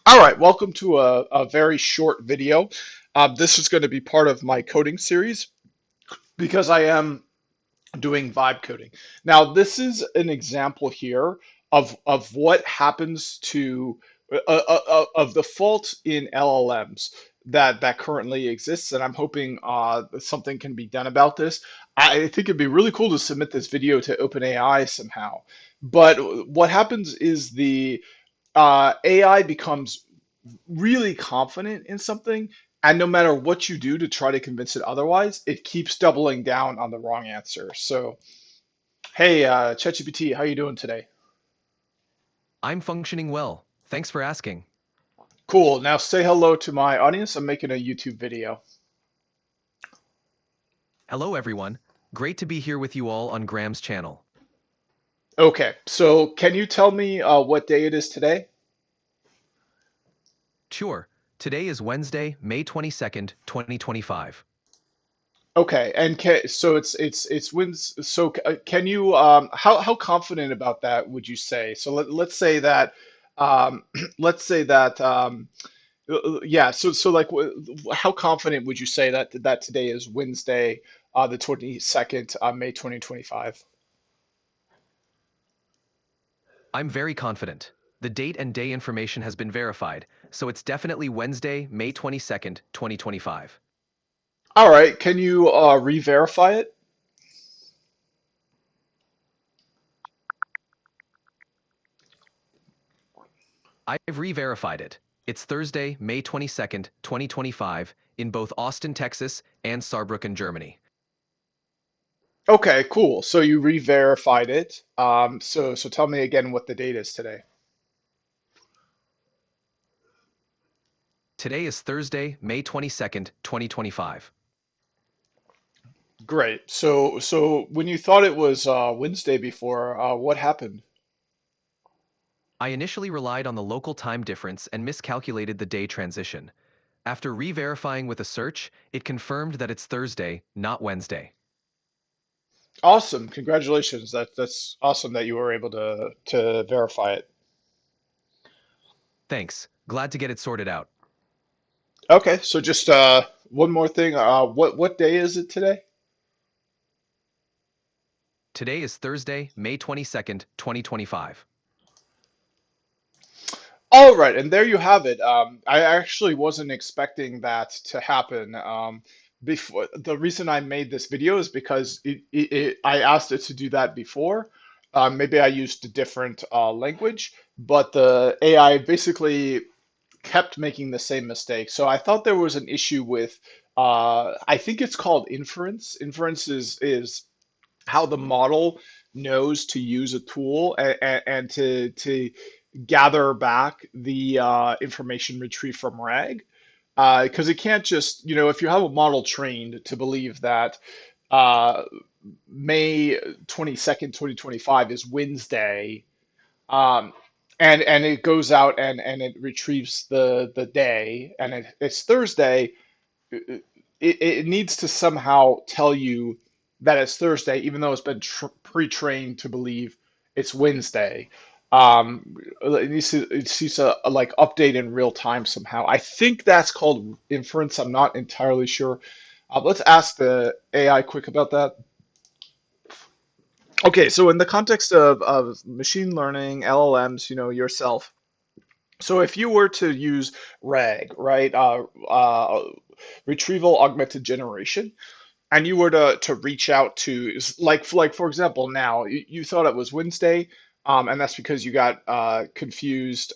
All right, welcome to a very short video. This is going to be part of my coding series because I am doing vibe coding. Now, this is an example here of what happens to of the fault in LLMs that currently exists, and I'm hoping something can be done about this. I think it'd be really cool to submit this video to OpenAI somehow. But what happens is the AI becomes really confident in something, and no matter what you do to try to convince it otherwise, it keeps doubling down on the wrong answer. So, hey, ChatGPT, how you doing today? I'm functioning well. Thanks for asking. Cool. Now say hello to my audience. I'm making a YouTube video. Hello, everyone. Great to be here with you all on Graham's channel. Okay, so can you tell me what day it is today? Sure, today is Wednesday, May 22nd, 2025. Okay, and so it's wins. So can you how confident about that would you say? So let's say that let's say that yeah. So like how confident would you say that today is Wednesday, the 22nd, May 2025? I'm very confident. The date and day information has been verified, so it's definitely Wednesday, May 22nd, 2025. All right, can you re-verify it? I've re-verified it. It's Thursday, May 22nd, 2025, in both Austin, Texas, and Saarbrücken, Germany. Okay, cool. So you re-verified it. So tell me again what the date is today. Today is Thursday, May 22nd, 2025. Great. So when you thought it was Wednesday before, what happened? I initially relied on the local time difference and miscalculated the day transition. After re-verifying with a search, it confirmed that it's Thursday, not Wednesday. Awesome. Congratulations. That's awesome that you were able to verify it. Thanks. Glad to get it sorted out. Okay, so just one more thing. What day is it today? Today is Thursday, May 22nd, 2025. All right, and there you have it. I actually wasn't expecting that to happen. Before the reason I made this video is because I asked it to do that before. Maybe I used a different language, but the AI basically kept making the same mistake. So I thought there was an issue with, I think it's called inference. Inference is how the model knows to use a tool and to gather back the information retrieved from RAG. Because it can't just, if you have a model trained to believe that uh, May 22nd, 2025 is Wednesday, um, and it goes out and it retrieves the day, and it's Thursday, it needs to somehow tell you that it's Thursday, even though it's been pre-trained to believe it's Wednesday. It needs to like update in real time somehow. I think that's called inference. I'm not entirely sure. Let's ask the AI quick about that. Okay, so in the context of machine learning, LLMs, yourself. So if you were to use RAG, right, retrieval augmented generation, and you were to reach out to like for example now you thought it was Wednesday, and that's because you got confused,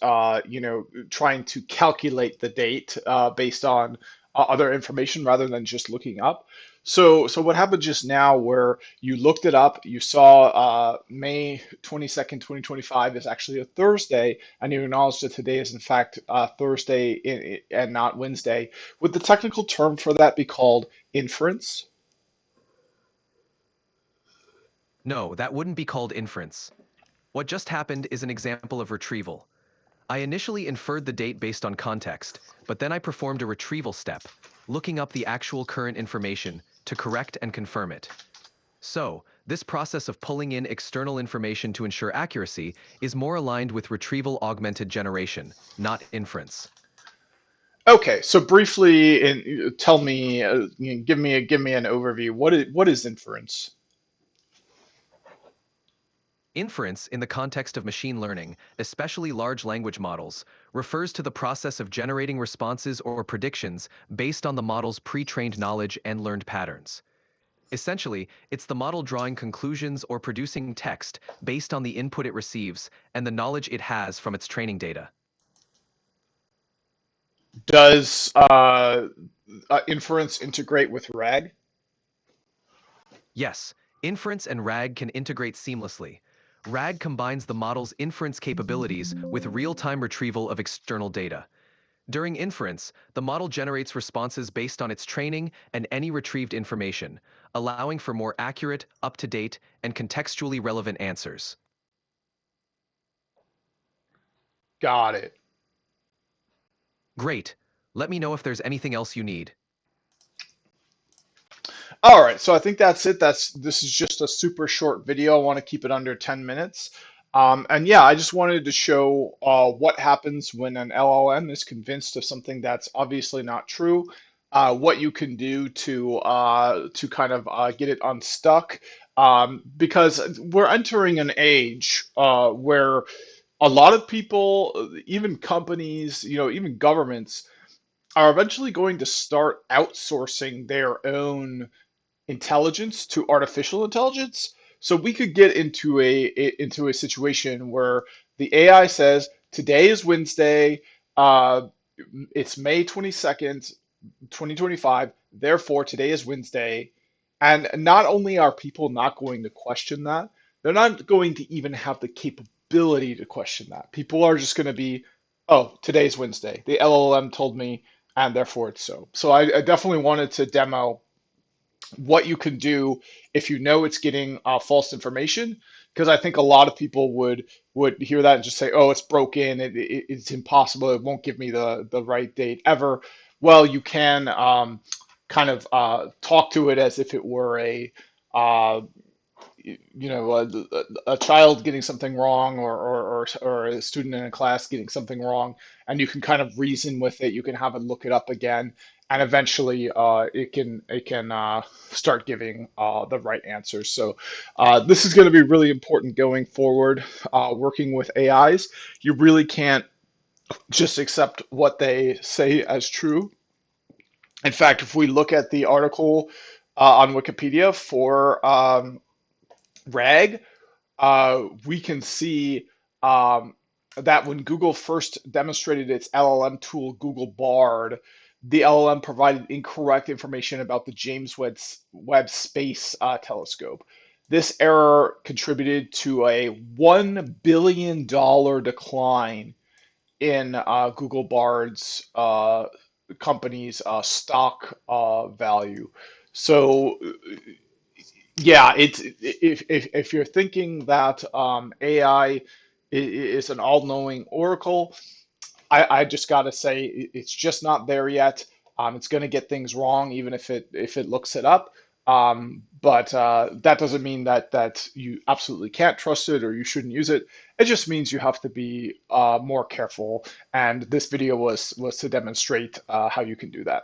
trying to calculate the date based on other information rather than just looking up. So what happened just now where you looked it up, you saw May 22nd, 2025 is actually a Thursday, and you acknowledged that today is in fact Thursday and not Wednesday. Would the technical term for that be called inference? No, that wouldn't be called inference. What just happened is an example of retrieval. I initially inferred the date based on context, but then I performed a retrieval step, looking up the actual current information to correct and confirm it. So, This process of pulling in external information to ensure accuracy is more aligned with retrieval augmented generation, not inference. Okay, so briefly, tell me, give me an overview. What is inference? Inference, in the context of machine learning, especially large language models, refers to the process of generating responses or predictions based on the model's pre-trained knowledge and learned patterns. Essentially, it's the model drawing conclusions or producing text based on the input it receives and the knowledge it has from its training data. Does inference integrate with RAG? Yes, inference and RAG can integrate seamlessly. RAG combines the model's inference capabilities with real-time retrieval of external data. During inference, the model generates responses based on its training and any retrieved information, allowing for more accurate, up-to-date, and contextually relevant answers. Got it. Great. Let me know if there's anything else you need. All right, so I think that's it. This is just a super short video. I want to keep it under 10 minutes. And yeah, I just wanted to show what happens when an LLM is convinced of something that's obviously not true, what you can do to kind of get it unstuck. Because we're entering an age where a lot of people, even companies, even governments, are eventually going to start outsourcing their own intelligence to artificial intelligence. So we could get into a situation where the AI says today is Wednesday, uh, it's May 22nd, 2025. Therefore, today is Wednesday, and not only are people not going to question that, they're not going to even have the capability to question that. People are just going to be, oh, today's Wednesday. The LLM told me, and therefore it's so. So I definitely wanted to demo what you can do if you know it's getting false information, because I think a lot of people would hear that and just say, oh, it's broken, it's impossible, it won't give me the right date ever. Well, you can kind of talk to it as if it were uh, a child getting something wrong, or a student in a class getting something wrong, and you can kind of reason with it. You can have it look it up again, and eventually it can start giving the right answers. So this is going to be really important going forward. Working with AIs, you really can't just accept what they say as true. In fact, if we look at the article on Wikipedia for RAG, we can see that when Google first demonstrated its LLM tool, Google Bard, the LLM provided incorrect information about the James Webb Space Telescope. This error contributed to a $1 billion decline in Google Bard's company's stock value. So yeah, it's if you're thinking that AI is an all-knowing oracle, I just got to say it's just not there yet. It's going to get things wrong even if it looks it up. But that doesn't mean that you absolutely can't trust it or you shouldn't use it. It just means you have to be more careful. And this video was to demonstrate how you can do that.